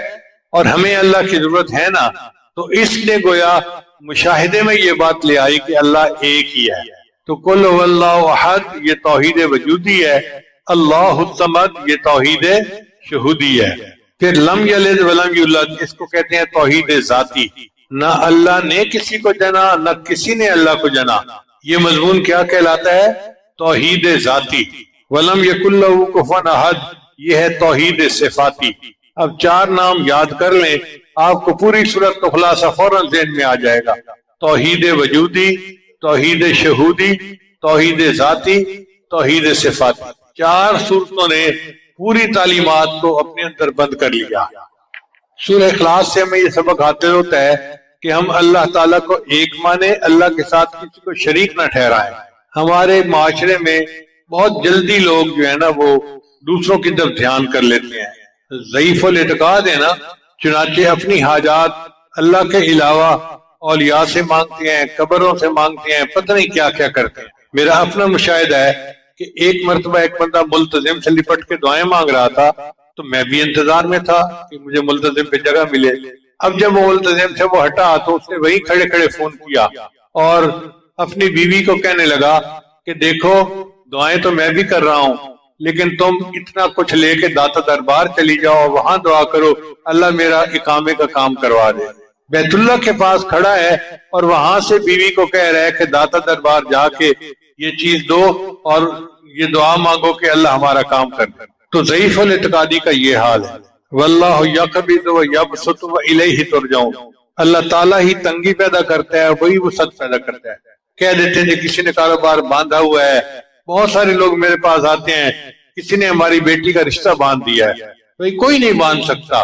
اور ہمیں اللہ کی ضرورت ہے نا، تو اس نے گویا مشاہدے میں یہ بات لے آئی کہ اللہ ایک ہی ہے۔ تو قل هو اللہ احد یہ توحید وجودی ہے، اللہ الصمد یہ توحید شہودی ہے۔ پھر لم یلد ولم یولد اس کو کہتے ہیں توحید ذاتی، نہ اللہ نے کسی کو جنا نہ کسی نے اللہ کو جنا، یہ مضمون کیا کہلاتا ہے؟ توحید ذاتی۔ ولم یکن لہ کفوا احد یہ ہے توحید صفاتی۔ اب چار نام یاد کر لیں، آپ کو پوری صورت کا خلاصہ فوراً ذہن میں آ جائے گا۔ توحید وجودی، توحید شہودی، توحید ذاتی، توحید صفاتی، چار صورتوں نے پوری تعلیمات کو اپنے اندر بند کر لیا۔ سورہ اخلاص سے ہمیں یہ سبق حاصل ہوتا ہے کہ ہم اللہ تعالیٰ کو ایک مانے، اللہ کے ساتھ کسی کو شریک نہ ٹھہرائیں۔ ہمارے معاشرے میں بہت جلدی لوگ جو ہے نا وہ دوسروں کی طرف دھیان کر لیتے ہیں، ضعیف الاعتقاد ہے نا، چنانچہ اپنی حاجات اللہ کے علاوہ اولیاء سے مانگتے ہیں، قبروں سے مانگتے ہیں، پتہ نہیں کیا کیا کرتے ہیں۔ میرا اپنا مشاہدہ ہے کہ ایک مرتبہ ایک بندہ ملتزم سے لپٹ کے دعائیں مانگ رہا تھا، تو میں بھی انتظار میں تھا کہ مجھے ملتزم پہ جگہ ملے۔ اب جب وہ ملتزم سے وہ ہٹا تو اس نے وہی کھڑے کھڑے فون کیا اور اپنی بیوی کو کہنے لگا کہ دیکھو دعائیں تو میں بھی کر رہا ہوں، لیکن تم اتنا کچھ لے کے داتا دربار چلی جاؤ، وہاں دعا کرو اللہ میرا اقامے کا کام کروا دے۔ بیت اللہ کے پاس کھڑا ہے اور وہاں سے بیوی کو کہہ رہا ہے کہ داتا دربار جا کے یہ چیز دو اور یہ دعا مانگو کہ اللہ ہمارا کام کر دے۔ تو ضعیف الاعتقادی کا یہ حال ہے۔ واللہ یقبض و یبسط و الیہ ترجعون، اللہ تعالیٰ ہی تنگی پیدا کرتا ہے، وہی وسعت پیدا کرتا ہے۔ کہہ دیتے ہیں کسی نے کاروبار باندھا ہوا ہے، بہت سارے لوگ میرے پاس آتے ہیں کسی نے ہماری بیٹی کا رشتہ باندھ دیا ہے، بھئی کوئی نہیں باندھ سکتا،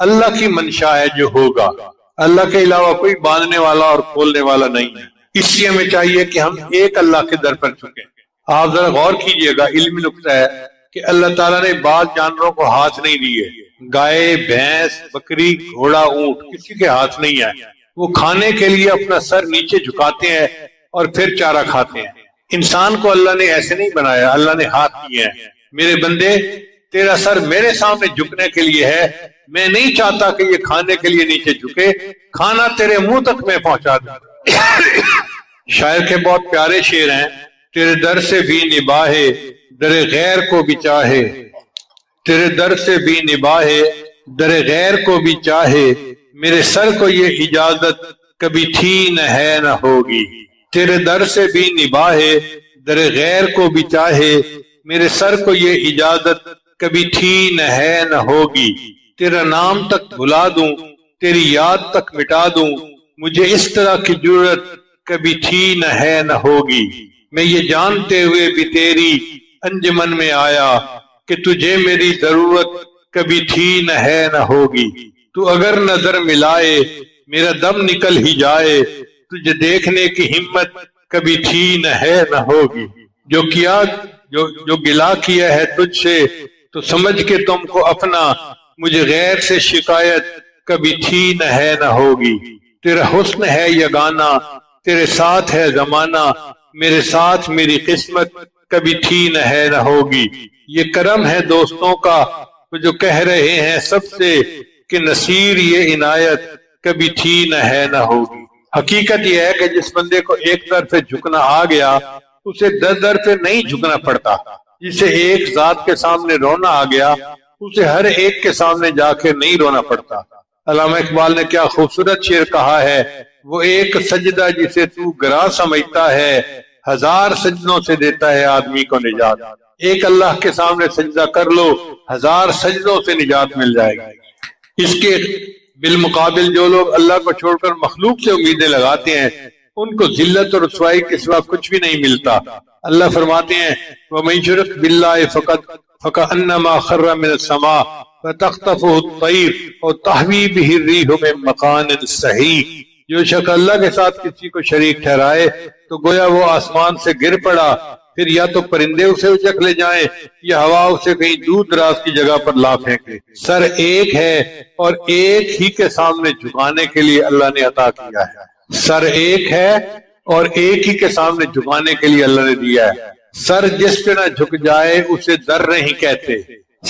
اللہ کی منشا ہے جو ہوگا، اللہ کے علاوہ کوئی باندھنے والا اور کھولنے والا نہیں ہے۔ اس لیے ہمیں چاہیے کہ ہم ایک اللہ کے در پر چکیں۔ آپ ذرا غور کیجئے گا، علمی نقطہ ہے کہ اللہ تعالیٰ نے بعض جانوروں کو ہاتھ نہیں دیے، گائے، بھینس، بکری، گھوڑا، اونٹ کسی کے ہاتھ نہیں ہے، وہ کھانے کے لیے اپنا سر نیچے جھکاتے ہیں اور پھر چارہ کھاتے ہیں۔ انسان کو اللہ نے ایسے نہیں بنایا، اللہ نے ہاتھ دیے ہیں۔ میرے بندے تیرا سر میرے سامنے جھکنے کے لیے ہے، میں نہیں چاہتا کہ یہ کھانے کے لیے نیچے جھکے، کھانا تیرے منہ تک میں پہنچا دوں۔ شاعر کے بہت پیارے شعر ہیں، تیرے در سے بھی نباہے در غیر کو بھی چاہے، تیرے در سے بھی نباہے در غیر کو بھی چاہے، میرے سر کو یہ اجازت کبھی تھی نہ ہے نہ ہوگی۔ تیرے در سے بھی نباہے در غیر کو بھی چاہے، میرے سر کو یہ اجازت کبھی تھی نہ ہے نہ ہوگی۔ تیرا نام تک بھلا دوں، تیری یاد تک مٹا دوں، مجھے اس طرح کی ضرورت کبھی تھی نہ ہے نہ ہوگی۔ میں یہ جانتے ہوئے بھی تیری انجمن میں آیا کہ تجھے میری ضرورت کبھی تھی نہ ہے نہ ہوگی۔ تو اگر نظر ملائے میرا دم نکل ہی جائے، تجھے دیکھنے کی ہمت کبھی تھی نہ ہے نہ ہوگی۔ جو گلا کیا ہے تجھ سے تو سمجھ کے تم کو اپنا، مجھے غیر سے شکایت کبھی تھی نہ ہے نہ ہوگی۔ تیرا حسن ہے یگانہ، تیرے ساتھ ہے زمانہ، میرے ساتھ میری قسمت کبھی تھی نہ ہے نہ ہوگی۔ یہ کرم ہے دوستوں کا جو کہہ رہے ہیں سب سے کہ نصیر یہ عنایت کبھی تھی نہ ہے نہ ہوگی۔ حقیقت یہ ہے کہ جس بندے کو ایک طرف سے جھکنا آ گیا اسے 10 طرف سے نہیں جھکنا پڑتا۔ جسے ایک ذات کے سامنے رونا آ گیا اسے ہر ایک کے سامنے جا کے نہیں رونا پڑتا۔ علامہ اقبال نے کیا خوبصورت شعر کہا ہے، وہ ایک سجدہ جسے تو گراں سمجھتا ہے، 1000 سجدوں سے دیتا ہے آدمی کو نجات۔ ایک اللہ کے سامنے سجدہ کر لو، 1000 سجدوں سے نجات مل جائے گی۔ اس کے بالمقابل جو لوگ اللہ کو چھوڑ کر مخلوق سے امیدیں لگاتے ہیں ان کو ذلت اور رسوائی کے سوا کچھ بھی نہیں ملتا۔ اللہ فرماتے ہیں وَمَن يُشْرِكْ بِاللَّهِ فَكَأَنَّمَا خَرَّ مِنَ السَّمَاءِ فَتَخْطَفُهُ الطَّيْرُ أَوْ تَهْوِي بِهِ الرِّيحُ مِن مَّكَانٍ سَحِيقٍ۔ جو شخص اللہ کے ساتھ کسی کو شریک ٹھہرائے تو گویا وہ آسمان سے گر پڑا، پھر یا تو پرندے اسے اچک لے جائیں یا ہوا اسے کہیں دور دراز کی جگہ پر لا پھینکے۔ سر ایک ہے اور ایک ہی کے سامنے جھکانے کے لیے اللہ نے عطا کیا ہے۔ سر ایک ہے اور ایک ہی کے سامنے جھکانے کے لیے اللہ نے دیا ہے۔ سر جس پہ نہ جھک جائے اسے در نہیں کہتے،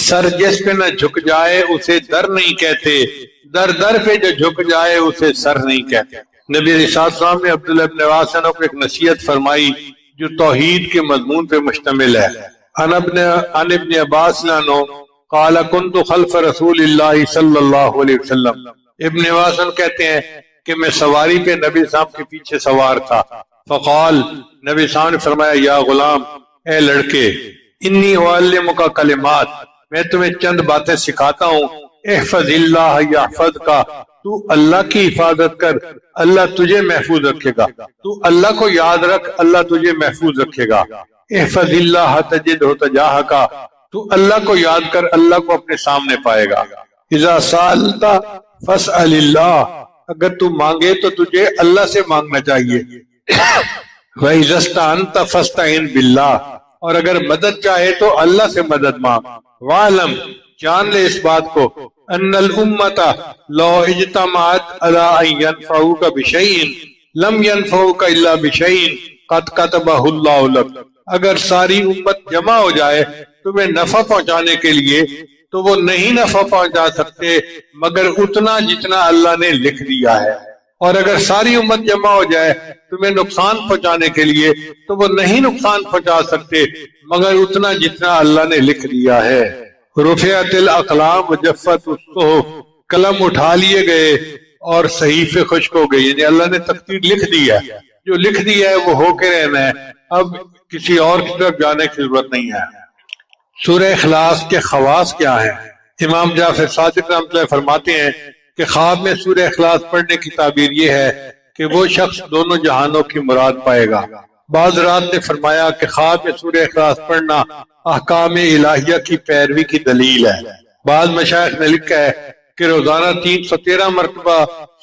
سر جس پہ نہ جھک جائے اسے در نہیں کہتے، در در پہ جو جھک جائے اسے سر نہیں کہتے۔ نبی علیہ السلام نے عبداللہ بن عباس کو ایک نصیحت فرمائی جو توحید کے مضمون پہ مشتمل ہے۔ عن ابن عباس عنہ قال كنت خلف رسول اللہ صلی اللہ علیہ وسلم۔ ابن عباس کہتے ہیں کہ میں سواری پہ نبی صاحب کے پیچھے سوار تھا۔ فقال، نبی صاحب نے فرمایا یا غلام، اے لڑکے، انی اعلمک کلمات، میں تمہیں چند باتیں سکھاتا ہوں۔ احفظ اللہ یحفظک، تو اللہ کی حفاظت کر اللہ تجھے محفوظ رکھے گا۔ تو اللہ کو یاد رکھ، اللہ تجھے محفوظ رکھے گا۔ احفظ اللہ تجدہ تجاہک، تو اللہ کو یاد کر اللہ کو اپنے سامنے پائے گا۔ اذا سألت فاسأل اللہ، اگر تو مانگے تو تجھے اللہ سے مانگنا چاہیے۔ وَإِذَا اسْتَعَنْتَ فَاسْتَعِنْ بِاللَّهِ، اور اگر مدد چاہے تو اللہ سے مدد مانگ۔ وَاعْلَمْ، جان لے اس بات کو، ان الامت لو اجتمعت علی ان ينفعوک بشیء لم ينفعوک الا بشیء قد کتبہ اللہ لک، اگر ساری امت جمع ہو جائے تمہیں نفع پہنچانے کے لیے تو وہ نہیں نفع پہنچا سکتے مگر اتنا جتنا اللہ نے لکھ دیا ہے، اور اگر ساری امت جمع ہو جائے تمہیں نقصان پہنچانے کے لیے تو وہ نہیں نقصان پہنچا سکتے مگر اتنا جتنا اللہ نے لکھ دیا ہے۔ رفعت الاقلام وجفت الصحف، قلم اٹھا لیے گئے اور صحیفے خشک ہو گئے، یعنی اللہ نے تقدیر لکھ دی ہے، جو لکھ دیا ہے وہ ہو کے رہنا ہے، اب کسی اور کی طرف جانے کی ضرورت نہیں ہے۔ سورہ اخلاص کے خواص کیا ہیں؟ امام جعفر صادق رحمۃ اللہ فرماتے ہیں کہ خواب میں سورہ اخلاص پڑھنے کی تعبیر یہ ہے کہ وہ شخص دونوں جہانوں کی مراد پائے گا۔ بعض رات نے فرمایا کہ خواب میں سورہ اخلاص پڑھنا احکام الہیہ کی پیروی کی دلیل ہے۔ بعض مشائخ نے لکھا ہے کہ روزانہ 313 مرتبہ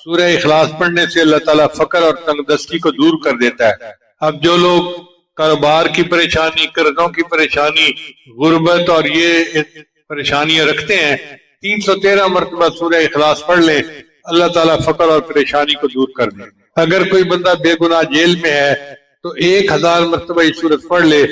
سورہ اخلاص پڑھنے سے اللہ تعالیٰ فقر اور تنگ دستی کو دور کر دیتا ہے۔ اب جو لوگ کاروبار کی پریشانی، قرضوں کی پریشانی، غربت اور یہ پریشانیاں رکھتے ہیں، 313 مرتبہ سورہ اخلاص پڑھ لیں، اللہ تعالیٰ فقر اور پریشانی کو دور کر دے۔ اگر کوئی بندہ بے گناہ جیل میں ہے تو 1000 مرتبہ یہ سورت پڑھ لے،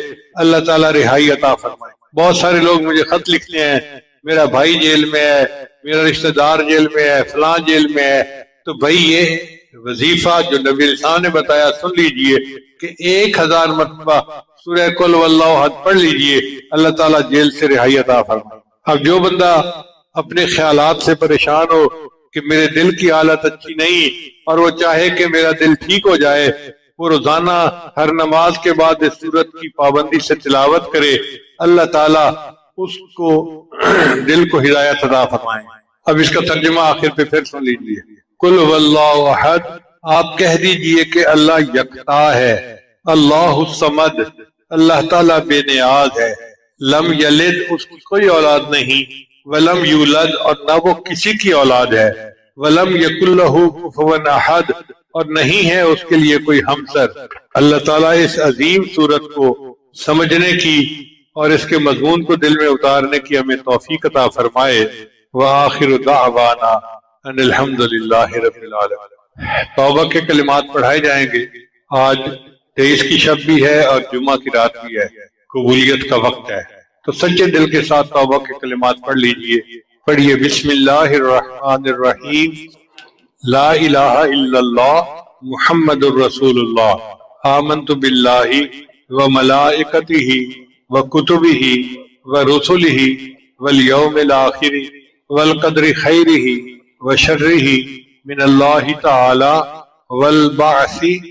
اللہ تعالیٰ رہائی عطا فرمائے۔ بہت سارے لوگ مجھے خط لکھتے ہیں میرا بھائی جیل میں ہے، میرا رشتہ دار جیل میں ہے، فلاں جیل میں ہے، تو بھائی یہ وظیفہ جو نبی رسول نے بتایا سن لیجئے کہ 1000 مرتبہ سورہ قل واللہ احد پڑھ لیجئے، اللہ تعالیٰ جیل سے رہائی عطا فرمائے۔ اب جو بندہ اپنے خیالات سے پریشان ہو کہ میرے دل کی حالت اچھی نہیں اور وہ چاہے کہ میرا دل ٹھیک ہو جائے، وہ روزانہ ہر نماز کے بعد اس سورت کی پابندی سے تلاوت کرے، اللہ تعالیٰ اس کو دل کو ہدایت عطا فرمائے۔ اب اس کا ترجمہ آخر پہ پھر سن لیجیے۔ قل واللہ احد، آپ کہہ دیجئے کہ اللہ یکتا ہے، اللہ الصمد، اللہ تعالیٰ بے نیاز ہے، لم یلد، اس کی کوئی اولاد نہیں، ولم یولد، اور نہ وہ کسی کی اولاد ہے، ولم یکن لہ کفوا احد، اور نہیں ہے اس کے لیے کوئی ہمسر۔ اللہ تعالیٰ اس عظیم سورت کو سمجھنے کی اور اس کے مضمون کو دل میں اتارنے کی ہمیں توفیق عطا فرمائے۔ وآخر دعوانا ان الحمد للہ رب العالمین۔ توبہ کے کلمات پڑھائے جائیں گے۔ آج 23 کی شب بھی ہے اور جمعہ کی رات بھی ہے، قبولیت کا وقت ہے، تو سچے دل کے ساتھ توبہ کے کلمات پڑھ لیجئے۔ پڑھیے بسم اللہ الرحمن الرحیم، لا الہ الا اللہ محمد الرسول اللہ، آمنت باللہ وملائکتہ وکتبہ ورسلہ والیوم الآخر والقدر خیرہ وشرہ من اللہ تعالی والبعث